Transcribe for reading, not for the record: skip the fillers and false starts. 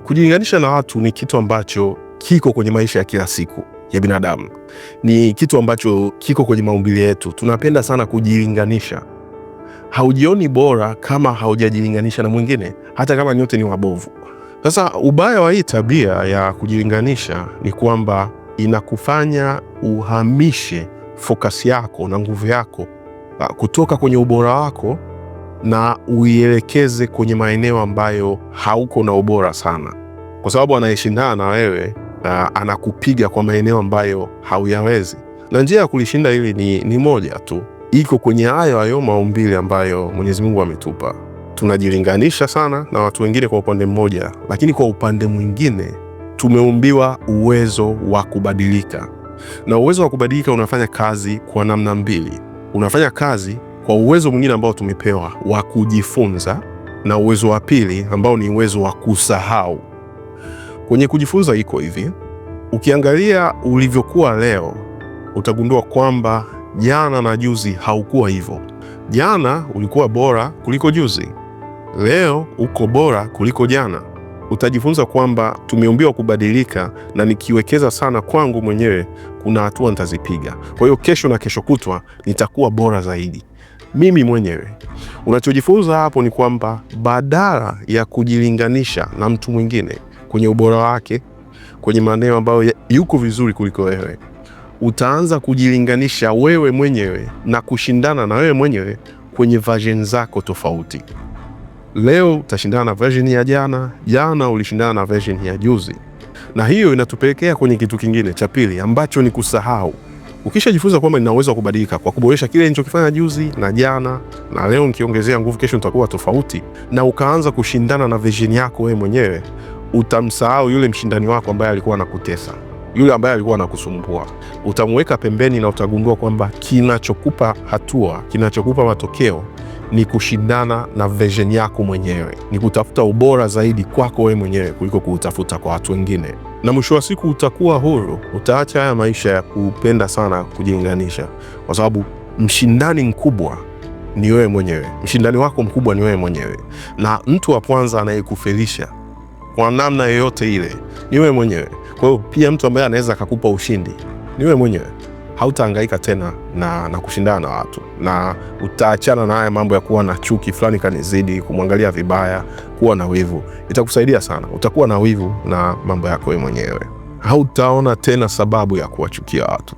Kujilinganisha na watu ni kitu ambacho kiko kwenye maisha ya kila siku ya binadamu. Ni kitu ambacho kiko kwenye maumbile yetu. Tunapenda sana kujilinganisha. Haujioni bora kama haujajilinganisha na mwingine, hata kama nyote ni wabovu. Sasa ubaya wa hii tabia ya kujilinganisha ni kwamba inakufanya uhamishe focus yako na nguvu yako kutoka kwenye ubora wako na uielekeze kwenye maeneo ambayo hauko na ubora sana, kwa sababu anayeshindana na wewe anakupiga kwa maeneo ambayo hauyawezi. Na njia ya kulishinda hili ni moja tu, iko kwenye hayo maumbile ambayo Mwenyezi Mungu ametupa. Tunajilinganisha sana na watu wengine kwa upande mmoja, lakini kwa upande mwingine tumeumbiwa uwezo wa kubadilika, na uwezo wa kubadilika unafanya kazi kwa namna mbili. Unafanya kazi kwa uwezo mwingine ambao tumepewa wa kujifunza, na uwezo wa pili ambao ni uwezo wa kusahau. Kwenye kujifunza iko hivi, ukiangalia ulivyokuwa leo utagundua kwamba jana na juzi haukuwa hivyo. Jana ulikuwa bora kuliko juzi, leo uko bora kuliko jana. Utajifunza kwamba tumeumbiwa kubadilika, na nikiwekeza sana kwangu mwenyewe kuna hatua nitazipiga. Kwa hiyo kesho na kesho kutwa nitakuwa bora zaidi mimi mwenyewe. Unachojifunza hapo ni kwamba badala ya kujilinganisha na mtu mwingine kwenye ubora wake, kwenye maeneo ambayo yuko vizuri kuliko wewe, utaanza kujilinganisha wewe mwenyewe na kushindana na wewe mwenyewe kwenye version zako tofauti. Leo utashindana na version ya jana, jana ulishindana na version ya juzi. Na hiyo inatupelekea kwenye kitu kingine cha pili ambacho ni kusahau. Ukishajifunza kwamba nina uwezo wa kubadilika kwa kuboresha kile nilichokifanya juzi na jana, na leo nikiongezea nguvu, kesho nitakuwa tofauti, na ukaanza kushindana na version yako wewe mwenyewe, utamsahau yule mshindani wako ambaye alikuwa anakutesa, yule ambaye alikuwa anakusumbua. Utamweka pembeni na utagundua kwamba kinachokupa hatua, kinachokupa matokeo ni kushindana na version yako mwenyewe, ni kutafuta ubora zaidi kwako wewe mwenyewe kuliko kutafuta kwa watu wengine. Na mwisho wa siku utakuwa huru, utaacha haya maisha ya kupenda sana kujilinganisha, kwa sababu mshindani mkubwa ni wewe mwenyewe. Mshindani wako mkubwa ni wewe mwenyewe, na mtu wa kwanza anayekufelisha kwa namna yoyote ile ni wewe mwenyewe. Kwa hiyo pia mtu ambaye anaweza akakupa ushindi ni wewe mwenyewe. Hautahangaika tena na kushindana na watu, na utaachana na haya mambo ya kuwa na chuki fulani kanizidi, kumwangalia vibaya, kuwa na wivu. Itakusaidia sana. Utakuwa na wivu na mambo yako wewe mwenyewe. Hautaona tena sababu ya kuwachukia watu.